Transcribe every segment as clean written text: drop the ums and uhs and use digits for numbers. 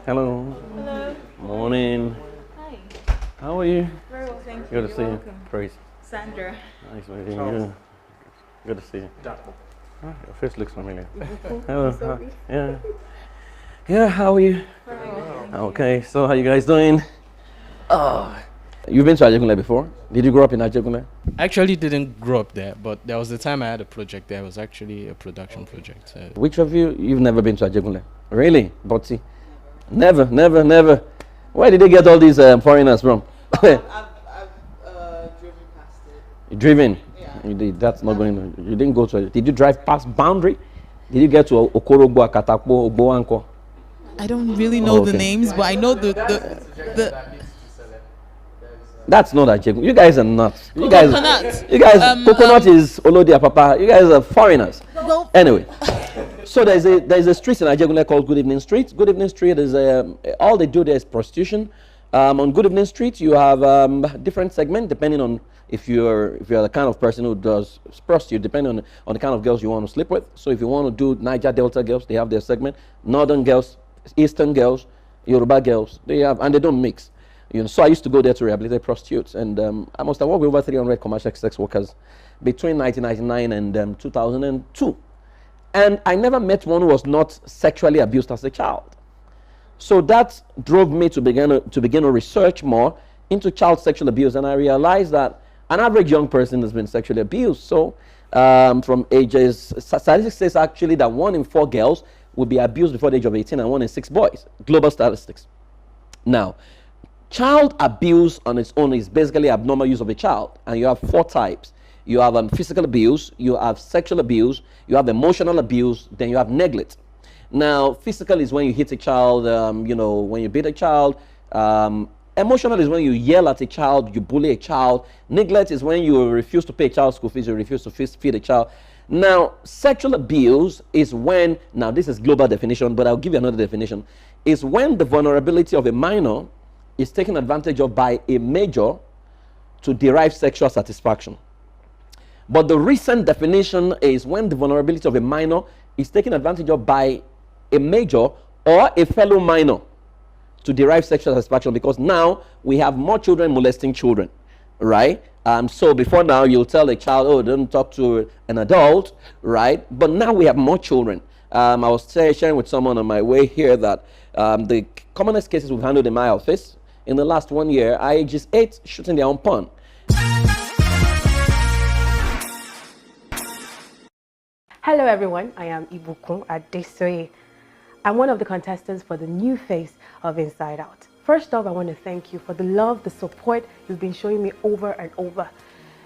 Hello. Hello. Morning. Hi. How are you? Very well, thank you. Good to see you. Welcome. Praise. Sandra. Nice meeting you. Good to see you. Dapple. Your face looks familiar. Hello. Sorry. Yeah. Yeah, how are you? Very well, thank you. Okay, so how you guys doing? Oh. You've been to Ajegunle before? Did you grow up in Ajegunle? I actually didn't grow up there, but there was the time I had a project there. It was actually a production project. Which of you've never been to Ajegunle? Really? Botsy? Never. Where did they get all these foreigners from? I've driven past it. You driven? Yeah. You did. That's not going to. You didn't go to it. Did you drive past boundary? Did you get to Okorogbo, Akatakpo, Ogboanko? I don't really know the Okay. names, but I know the That's not Ajegunle. You guys are nuts. You guys. Coconut. You guys. Coconut is Olodia Papa. You guys are foreigners. well, Anyway, so there's a street in Ajegunle called Good Evening Street. Good Evening Street is all they do there is prostitution. On Good Evening Street, you have different segments depending on if you're the kind of person who does prostitute, depending on the kind of girls you want to sleep with. So if you want to do Niger Delta girls, they have their segment. Northern girls, Eastern girls, Yoruba girls, they have, and they don't mix. You know, so I used to go there to rehabilitate prostitutes, and I must have worked with over 300 commercial sex workers between 1999 and 2002. And I never met one who was not sexually abused as a child. So that drove me to begin to research more into child sexual abuse, and I realized that an average young person has been sexually abused. So from ages, statistics says actually that 1 in 4 girls will be abused before the age of 18 and 1 in 6 boys, global statistics. Now, child abuse on its own is basically abnormal use of a child, and you have 4 types. You have physical abuse, you have sexual abuse, you have emotional abuse, then you have neglect. Now, physical is when you hit a child, when you beat a child. Emotional is when you yell at a child, you bully a child. Neglect is when you refuse to pay a child's school fees, you refuse to feed a child. Now, sexual abuse is when, now this is global definition, but I'll give you another definition, is when the vulnerability of a minor is taken advantage of by a major to derive sexual satisfaction. But the recent definition is when the vulnerability of a minor is taken advantage of by a major or a fellow minor to derive sexual satisfaction, because now we have more children molesting children, right? So before now, you'll tell a child, oh, don't talk to an adult, right? But now we have more children. I was sharing with someone on my way here that the commonest cases we've handled in my office in the last 1 year are ages 8 shooting their own porn. Hello everyone, I am Ibukun Adesoye. I'm one of the contestants for the new face of Inside Out. First off, I want to thank you for the love, the support you've been showing me over and over.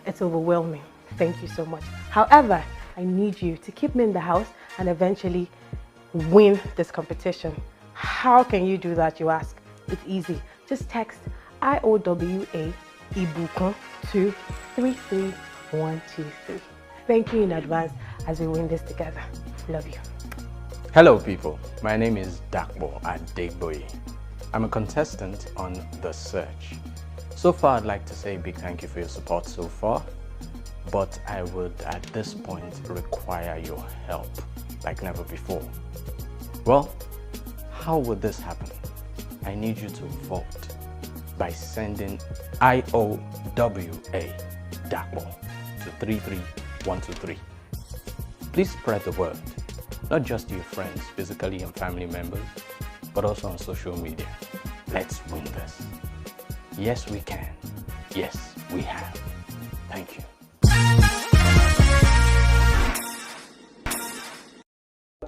It's overwhelming. Thank you so much. However, I need you to keep me in the house and eventually win this competition. How can you do that, you ask? It's easy. Just text IOWA Ibukun to 33123. Thank you in advance as we win this together. Love you. Hello, people. My name is Dakbo Adegboye. I'm a contestant on The Search. So far, I'd like to say a big thank you for your support so far, but I would, at this point, require your help like never before. Well, how would this happen? I need you to vote by sending IOWA Dakbo to 33123. Please spread the word, not just to your friends, physically and family members, but also on social media. Let's win this. Yes, we can. Yes, we have. Thank you.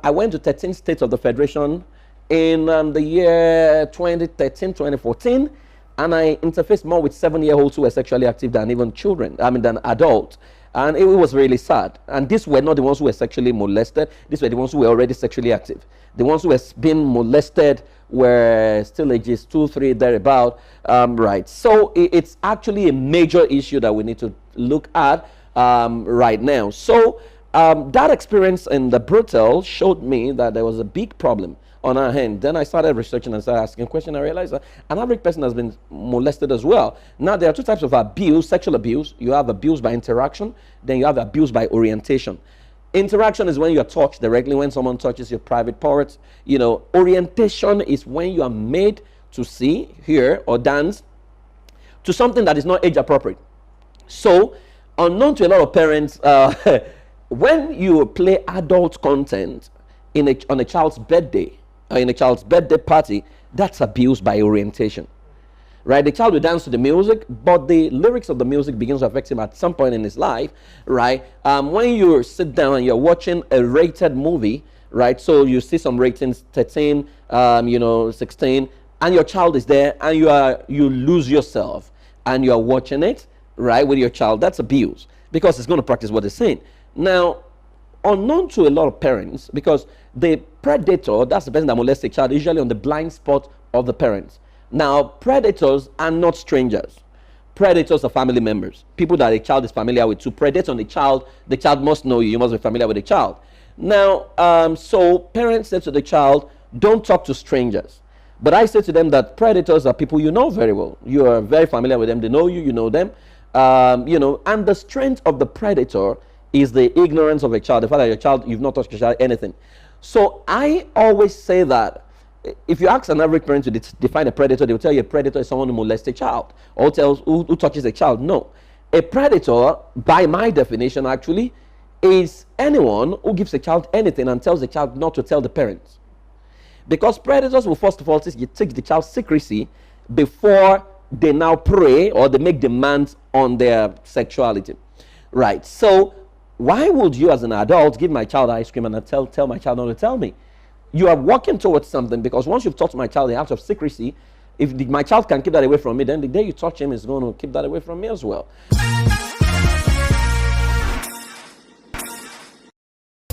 I went to 13 states of the Federation in the year 2013, 2014, and I interfaced more with 7-year-olds who were sexually active than even children, than adults. And it was really sad. And these were not the ones who were sexually molested. These were the ones who were already sexually active. The ones who were being molested were still ages 2, 3, thereabout. Right. So it's actually a major issue that we need to look at right now. So that experience in the brothel showed me that there was a big problem on our hand. Then I started researching and started asking questions. I realized that an average person has been molested as well. Now, there are 2 types of abuse, sexual abuse. You have abuse by interaction, then you have abuse by orientation. Interaction is when you are touched directly, when someone touches your private parts. You know, orientation is when you are made to see, hear, or dance to something that is not age appropriate. So, unknown to a lot of parents, when you play adult content on a child's birthday, or in a child's birthday party, that's abuse by orientation. Right, the child will dance to the music, but the lyrics of the music begins to affect him at some point in his life, right? When you sit down and you're watching a rated movie, right? So you see some ratings, 13, 16, and your child is there, and you lose yourself, and you are watching it, right, with your child. That's abuse because it's going to practice what it's saying. Now, unknown to a lot of parents, because the predator, that's the person that molests a child, usually on the blind spot of the parents. Now, predators are not strangers. Predators are family members, people that a child is familiar with. To predate on the child must know you. You must be familiar with the child. Now, so parents say to the child, don't talk to strangers. But I say to them that predators are people you know very well. You are very familiar with them. They know you, you know them. And the strength of the predator is the ignorance of a child. The fact that your child, you've not touched your child, anything. So I always say that if you ask an average parent to define a predator, they will tell you a predator is someone who molests a child or who touches a child. No. A predator, by my definition actually, is anyone who gives a child anything and tells the child not to tell the parents. Because predators will first of all take the child's secrecy before they now prey or they make demands on their sexuality. Right. So why would you as an adult give my child ice cream and tell my child not to tell me? You are working towards something, because once you've taught my child the act of secrecy, if my child can keep that away from me, then the day you touch him is going to keep that away from me as well.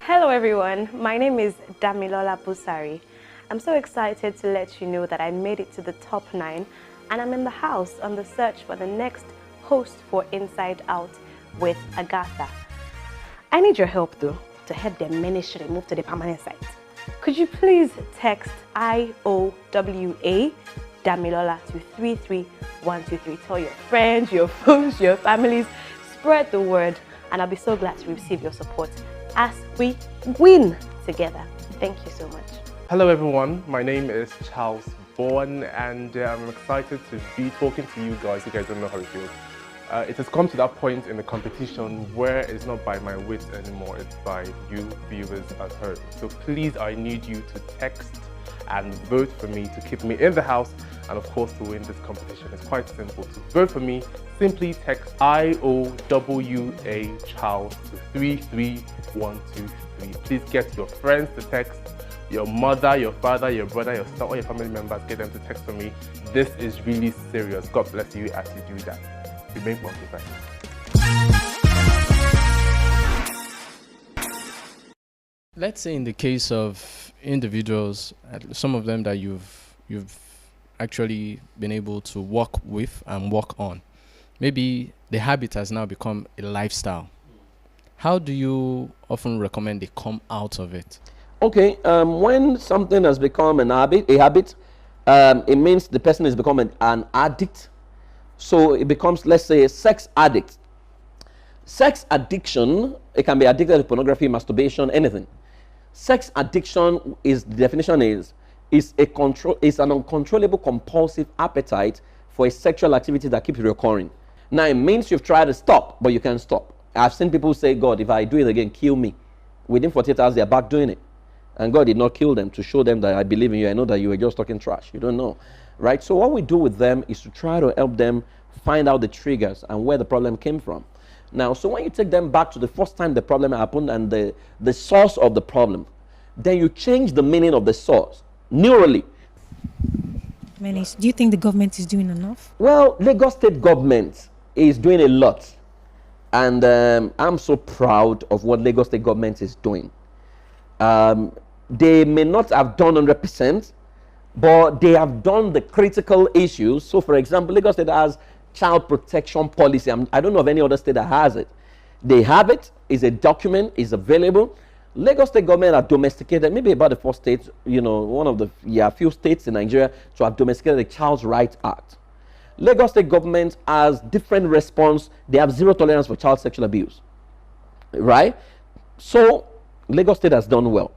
Hello everyone, my name is Damilola Busari. I'm so excited to let you know that I made it to the top 9 and I'm in the house on the search for the next host for Inside Out with Agatha. I need your help though to help their ministry move to the permanent site. Could you please text IOWA Damilola to 33123. Tell your friends, your foes, your families, spread the word, and I'll be so glad to receive your support as we win together. Thank you so much. Hello everyone, my name is Charles Bourne and I'm excited to be talking to you guys. You guys don't know how it feels. It has come to that point in the competition where it's not by my wits anymore, it's by you viewers at home. So please, I need you to text and vote for me to keep me in the house and of course to win this competition. It's quite simple. To vote for me, simply text IOWA Charles to 33123. Please get your friends to text, your mother, your father, your brother, your sister, all your family members, get them to text for me. This is really serious. God bless you as you do that. Remain motivated. Let's say in the case of individuals, some of them that you've actually been able to work with and work on, maybe the habit has now become a lifestyle. How do you often recommend they come out of it? Okay, when something has become a habit, it means the person has become an addict. So it becomes, let's say, a sex addict. Sex addiction, it can be addicted to pornography, masturbation, anything. Sex addiction is, the definition is an uncontrollable compulsive appetite for a sexual activity that keeps recurring. Now it means you've tried to stop, but you can't stop. I've seen people say, God, if I do it again, kill me. Within 48 hours, they're back doing it. And God did not kill them to show them that I believe in you. I know that you were just talking trash. You don't know. Right? So what we do with them is to try to help them find out the triggers and where the problem came from. Now, so when you take them back to the first time the problem happened and the source of the problem, then you change the meaning of the source neurally. Menace, do you think the government is doing enough? Well, Lagos State government is doing a lot. And I'm so proud of what Lagos State government is doing. They may not have done 100%, but they have done the critical issues. So, for example, Lagos State has child protection policy. I don't know of any other state that has it. They have it. It's a document. It's available. Lagos State government have domesticated, maybe about the first state, one of the few states in Nigeria to have domesticated the Child's Rights Act. Lagos State government has different response. They have zero tolerance for child sexual abuse. Right? So, Lagos State has done well.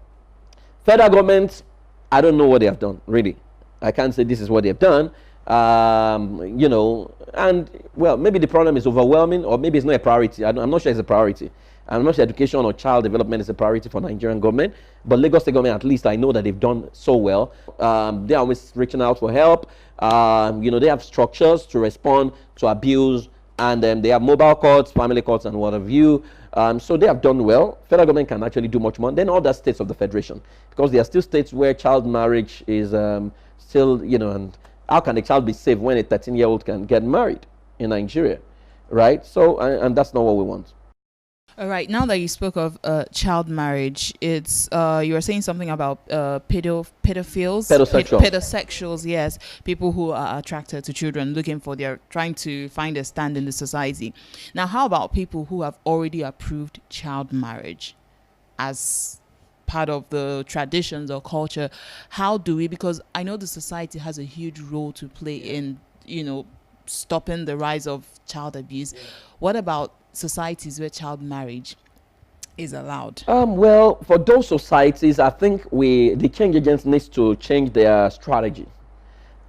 Federal government, I don't know what they have done, really. I can't say this is what they've done. You know, and well, maybe the problem is overwhelming, or maybe it's not a priority. I'm not sure it's a priority. I'm not sure education or child development is a priority for Nigerian government, but Lagos State government, at least I know that they've done so well. They're always reaching out for help. You know, they have structures to respond to abuse, and they have mobile courts, family courts, and what have you. So they have done well. Federal government can actually do much more than other states of the federation, because there are still states where child marriage is still, you know, and how can a child be safe when a 13-year-old can get married in Nigeria, right? So, and that's not what we want. All right. Now that you spoke of child marriage, it's you were saying something about pedophiles, pedosexuals. Yes, people who are attracted to children, trying to find a stand in the society. Now, how about people who have already approved child marriage as part of the traditions or culture? How do we? Because I know the society has a huge role to play in, you know, stopping the rise of child abuse. What about societies where child marriage is allowed? Well, for those societies, I think the change agents needs to change their strategy,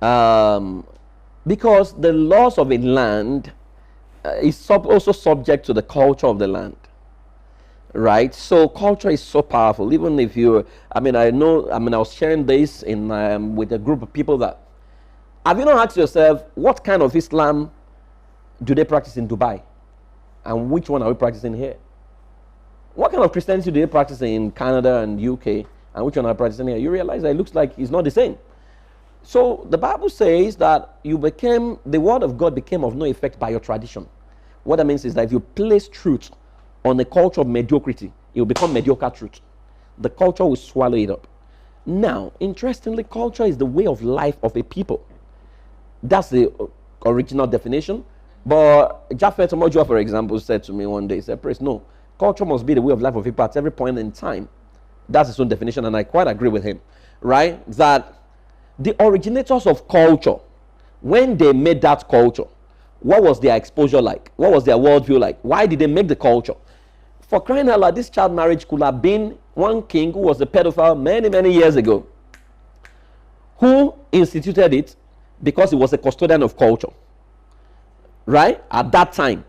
because the laws of a land is also subject to the culture of the land, right? So culture is so powerful. Even if you, I was sharing this with a group of people that, have you not asked yourself, what kind of Islam do they practice in Dubai? And which one are we practicing here? What kind of Christianity do they practice in Canada and UK? And which one are we practicing here? You realize that it looks like it's not the same. So the Bible says that the word of God became of no effect by your tradition. What that means is that if you place truth on a culture of mediocrity, it will become mediocre truth. The culture will swallow it up. Now, interestingly, culture is the way of life of a people. That's the original definition. But Japhet Omojua, for example, said to me one day, he said, "Praise, no, culture must be the way of life of people at every point in time." That's his own definition, and I quite agree with him, right? That the originators of culture, when they made that culture, what was their exposure like? What was their worldview like? Why did they make the culture? For crying out loud, this child marriage could have been one king who was a pedophile many, many years ago, who instituted it because he was a custodian of culture. Right? At that time.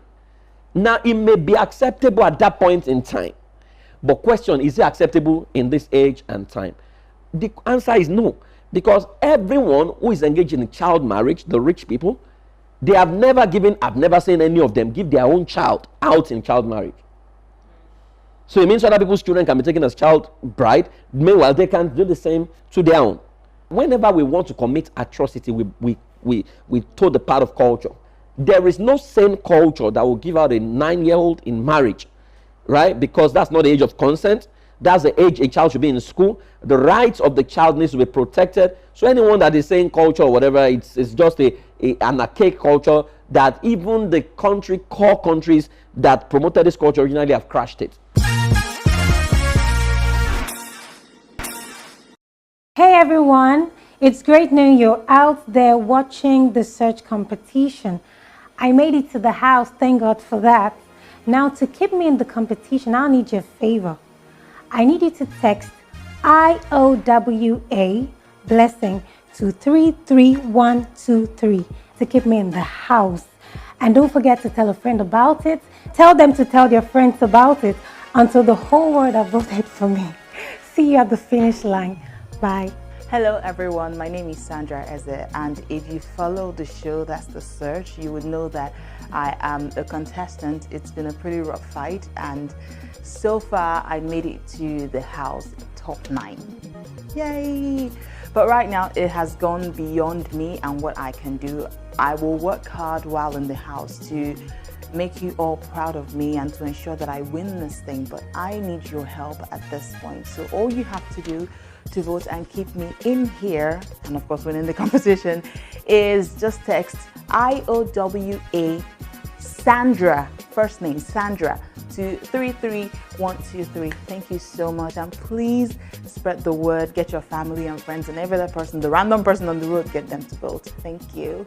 Now, it may be acceptable at that point in time. But question, is it acceptable in this age and time? The answer is no. Because everyone who is engaged in child marriage, the rich people, I've never seen any of them give their own child out in child marriage. So it means other people's children can be taken as child bride. Meanwhile, they can do the same to their own. Whenever we want to commit atrocity, we toe the part of culture. There is no sane culture that will give out a 9-year-old in marriage, right? Because that's not the age of consent. That's the age a child should be in school. The rights of the child needs to be protected. So anyone that is saying culture or whatever, it's just an archaic culture that even the core countries that promoted this culture originally have crashed it. Hey everyone, it's great knowing you're out there watching the search competition. I made it to the house, thank God for that. Now to keep me in the competition, I'll need your favor. I need you to text IOWA blessing to 33123 to keep me in the house. And don't forget to tell a friend about it. Tell them to tell their friends about it until the whole world have voted for me. See you at the finish line. Bye. Hello everyone, my name is Sandra Eze, and if you follow the show, that's The Search, you would know that I am a contestant. It's been a pretty rough fight, and so far I made it to the house top 9. Yay! But right now it has gone beyond me and what I can do. I will work hard while in the house to make you all proud of me and to ensure that I win this thing, but I need your help at this point. So all you have to do to vote and keep me in here, and of course winning the competition, is just text IOWA Sandra, first name Sandra, to 33123. Thank you so much, and please spread the word. Get your family and friends and every other person, the random person on the road, get them to vote. Thank you.